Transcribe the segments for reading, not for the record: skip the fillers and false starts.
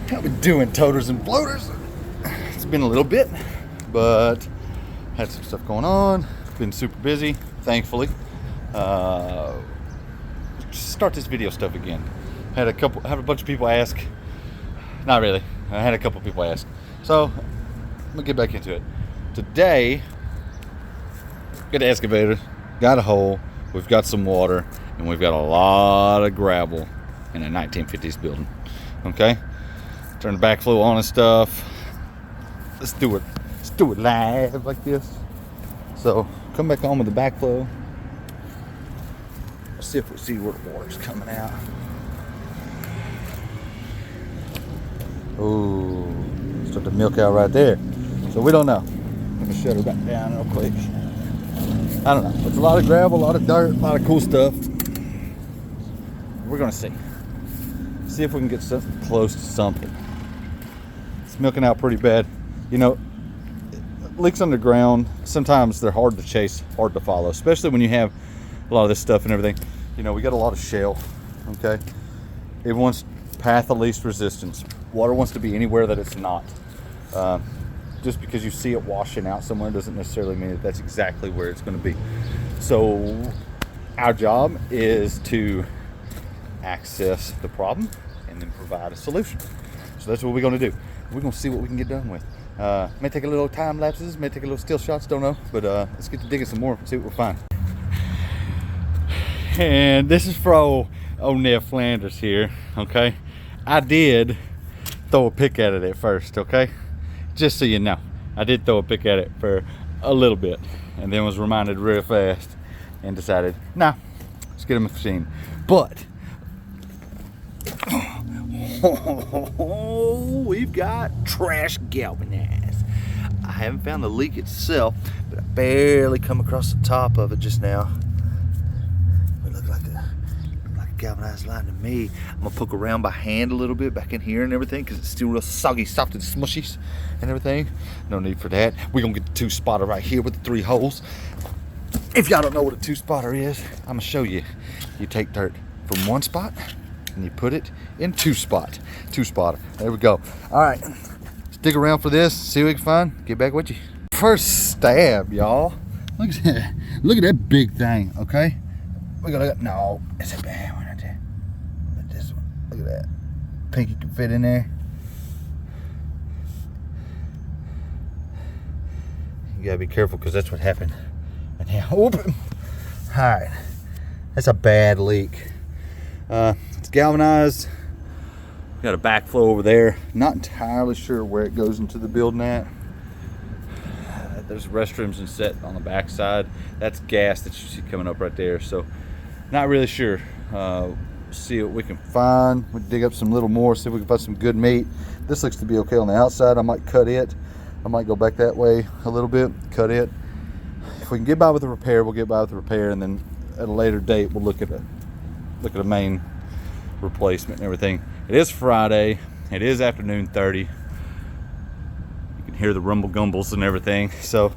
How we doing, toters and floaters? It's been a little bit, but had some stuff going on. Been super busy, thankfully. Start this video stuff again. Had a bunch of people ask. Not really. I had a couple people ask. So I'm gonna get back into it. Today, got an excavator, got a hole, we've got some water, and we've got a lot of gravel in a 1950s building. Okay? Turn the backflow on and stuff. Let's do it. Let's do it live like this. So come back on with the backflow. Let's see if we see where the water's coming out. Oh, start to milk out right there. So we don't know. Let me shut her back down real quick. I don't know. It's a lot of gravel, a lot of dirt, a lot of cool stuff. We're gonna see. See if we can get something close to something. It's milking out pretty bad. You know, leaks underground, sometimes they're hard to chase, hard to follow, especially when you have a lot of this stuff and everything. You know, we got a lot of shale, okay? It wants path of least resistance. Water wants to be anywhere that it's not. Just because you see it washing out somewhere doesn't necessarily mean that that's exactly where it's going to be. So our job is to access the problem and then provide a solution. So that's what we're going to do. We're going to see what we can get done with. May take a little time lapses, may take a little still shots, don't know, but let's get to digging some more and see what we find. And this is for old Ned Flanders here, okay? I did throw a pick at it at first, okay? Just so you know, I did throw a pick at it for a little bit and then was reminded real fast and decided, nah, let's get a machine. But we've got trash galvanized. I haven't found the leak itself, but I barely come across the top of it just now. It looked like a galvanized line to me. I'm gonna poke around by hand a little bit back in here and everything because it's still real soggy, soft, and smushy and everything. No need for that. We're gonna get the 2-spotter right here with the 3 holes. If y'all don't know what a 2-spotter is, I'm gonna show you. You take dirt from one spot and you put it in 2-spotter. There we go. All right, stick around for this, see what we can find, get back with you. First stab, y'all. Look at that. Look at that big thing, okay? We're gonna, no, it's a bad one right there. Look at this one. Look at that. Pinky can fit in there. You gotta be careful because that's what happened. And now, open. All right, that's a bad leak. It's galvanized. Got a backflow over there. Not entirely sure where it goes into the building at. There's restrooms and set on the back side. That's gas that you see coming up right there. So not really sure. See what we can find. We'll dig up some little more, see if we can find some good meat. This looks to be okay on the outside. I might cut it. I might go back that way a little bit, cut it. If we can get by with the repair, we'll get by with the repair, and then at a later date we'll look at a main replacement and everything. It is Friday. It is afternoon 30. You can hear the rumble gumbles and everything. So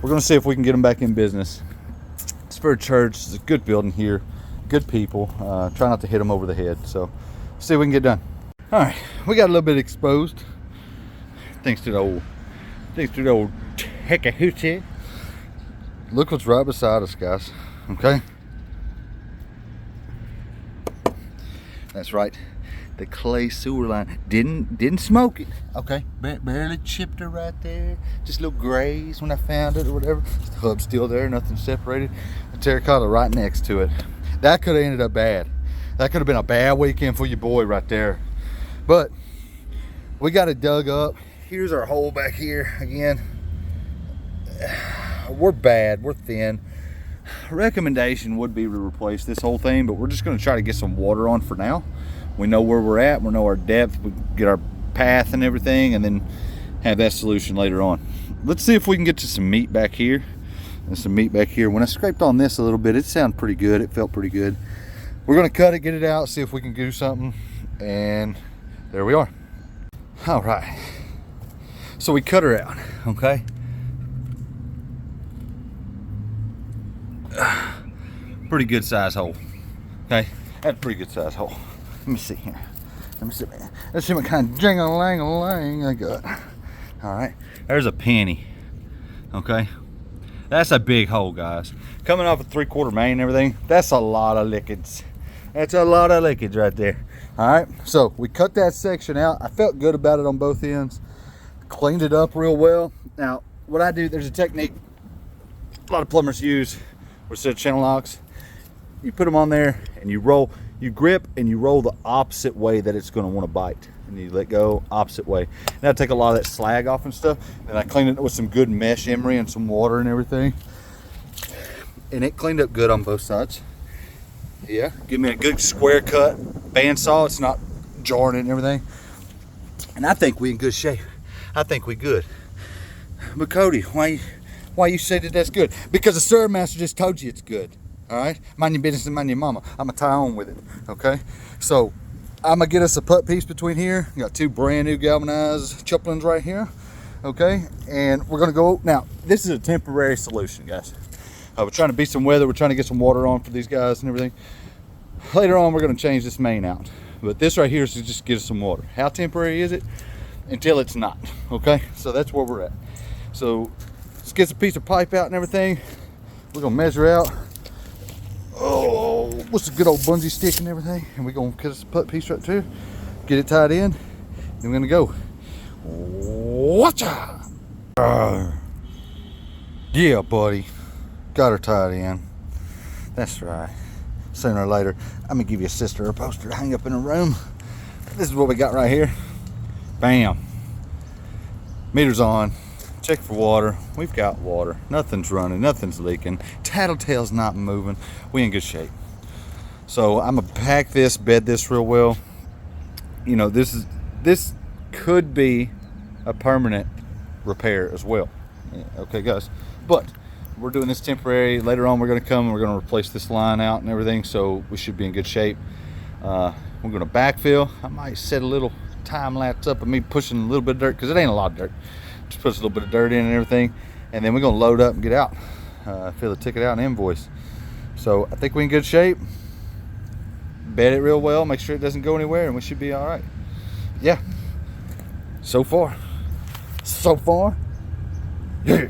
we're gonna see if we can get them back in business. It's for a church. It's a good building here. Good people. Try not to hit them over the head. So see what we can get done. All right, we got a little bit exposed. Thanks to the old Tekahoochee. Look what's right beside us, guys. Okay. That's right. The clay sewer line didn't smoke it. Okay, barely chipped her right there. Just a little graze when I found it or whatever. The hub's still there, nothing separated. The terracotta right next to it. That could have ended up bad. That could have been a bad weekend for your boy right there. But we got it dug up. Here's our hole back here again. We're bad, we're thin. Recommendation would be to replace this whole thing, but we're just gonna try to get some water on for now. We know where we're at, we know our depth, we get our path and everything, and then have that solution later on. Let's see if we can get to some meat back here and some meat back here. When I scraped on this a little bit, it sounded pretty good. It felt pretty good. We're gonna cut it, get it out, see if we can do something, and there we are. All right, so we cut her out, okay? Pretty good size hole, okay? That's a pretty good size hole. Let me see here. Let me see. Let's see what kind of jing-a-lang-a-lang I got. All right, there's a penny. Okay, that's a big hole, guys. Coming off a 3/4 main and everything, that's a lot of liquids. That's a lot of liquids right there. All right, so we cut that section out. I felt good about it on both ends. Cleaned it up real well. Now, what I do, there's a technique a lot of plumbers use with set of channel locks. You put them on there and you roll, you grip and you roll the opposite way that it's going to want to bite. And you let go opposite way. And I take a lot of that slag off and stuff. And I clean it with some good mesh emery and some water and everything. And it cleaned up good on both sides. Yeah, give me a good square cut bandsaw. It's not jarring and everything. And I think we in good shape. I think we good. But Cody, why you say that that's good? Because the Sir Master just told you it's good. All right, mind your business and mind your mama. I'm gonna tie on with it. Okay, so I'm gonna get us a putt piece between here. We got 2 brand new galvanized chuplins right here. Okay, and we're gonna go now. This is a temporary solution, guys. We're trying to beat some weather. We're trying to get some water on for these guys and everything. Later on, we're gonna change this main out. But this right here is to just get us some water. How temporary is it? Until it's not. Okay, so that's where we're at. So let's get a piece of pipe out and everything. We're gonna measure out. Oh, what's a good old bungee stick and everything, and we're gonna cut us a putt piece right too. Get it tied in, and we're gonna go. Watcha! Yeah, buddy, got her tied in. That's right. Sooner or later, I'm gonna give you a sister a poster to hang up in her room. This is what we got right here. Bam. Meter's on. Check for water. We've got water. Nothing's running. Nothing's leaking. Tattletale's not moving. We in good shape. So I'm gonna pack this, bed this real well. You know, this could be a permanent repair as well. Yeah, okay, guys. But we're doing this temporary. Later on, we're gonna come and we're gonna replace this line out and everything. So we should be in good shape. We're gonna backfill. I might set a little time lapse up of me pushing a little bit of dirt because it ain't a lot of dirt. Just put a little bit of dirt in and everything, and then we're gonna load up and get out. Fill the ticket out and invoice. So I think we're in good shape. Bed it real well, make sure it doesn't go anywhere, and we should be all right. Yeah. So far, yeah.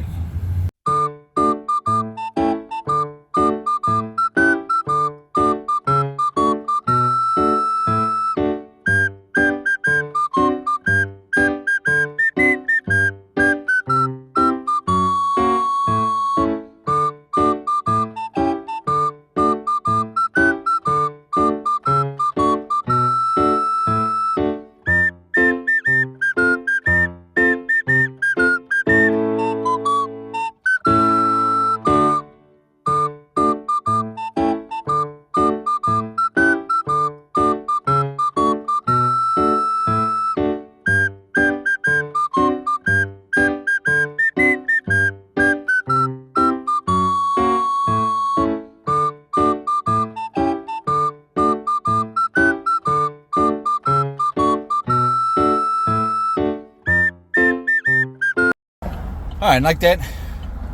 All right, like that,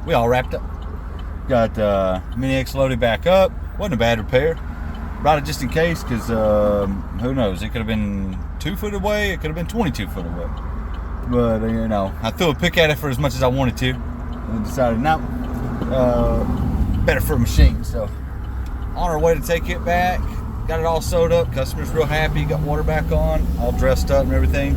we all wrapped up. Got Mini X loaded back up. Wasn't a bad repair. Brought it just in case, because who knows? It could have been 2 foot away. It could have been 22 foot away. But you know, I threw a pick at it for as much as I wanted to, and decided not better for a machine. So on our way to take it back. Got it all sewed up. Customer's real happy. Got water back on, all dressed up and everything.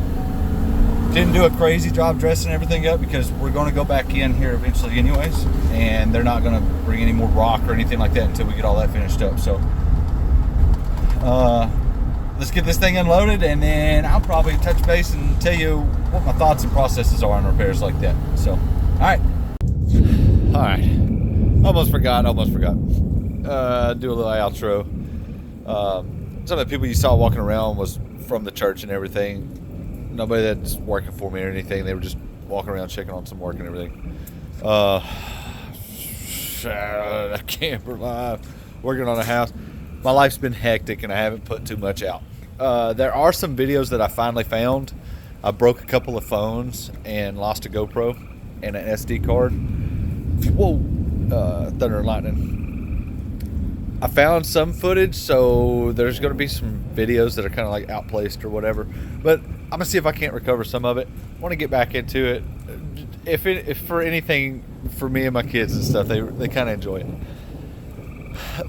Didn't do a crazy job dressing everything up because we're going to go back in here eventually anyways, and they're not going to bring any more rock or anything like that until we get all that finished up. So let's get this thing unloaded, and then I'll probably touch base and tell you what my thoughts and processes are on repairs like that. So all right, almost forgot. Do a little outro. Some of the people you saw walking around was from the church and everything. Nobody that's working for me or anything. They were just walking around checking on some work and everything. A camper life, working on a house. My life's been hectic and I haven't put too much out. There are some videos that I finally found. I broke a couple of phones and lost a GoPro and an SD card. Whoa, thunder and lightning. I found some footage, so there's going to be some videos that are kind of like outplaced or whatever. But I'm going to see if I can't recover some of it. I want to get back into it. If for anything, for me and my kids and stuff, they kind of enjoy it.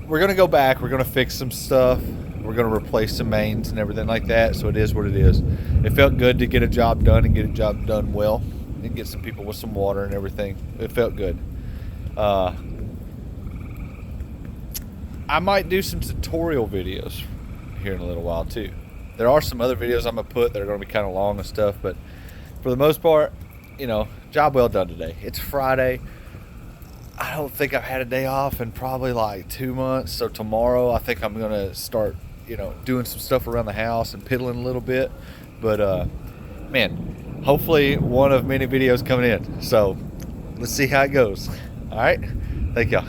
We're going to go back. We're going to fix some stuff. We're going to replace some mains and everything like that. So it is what it is. It felt good to get a job done and get a job done well. And get some people with some water and everything. It felt good. I might do some tutorial videos here in a little while too. There are some other videos I'm going to put that are going to be kind of long and stuff. But for the most part, you know, job well done today. It's Friday. I don't think I've had a day off in probably like 2 months. So tomorrow I think I'm going to start, you know, doing some stuff around the house and piddling a little bit. But man, hopefully one of many videos coming in. So let's see how it goes. All right. Thank y'all.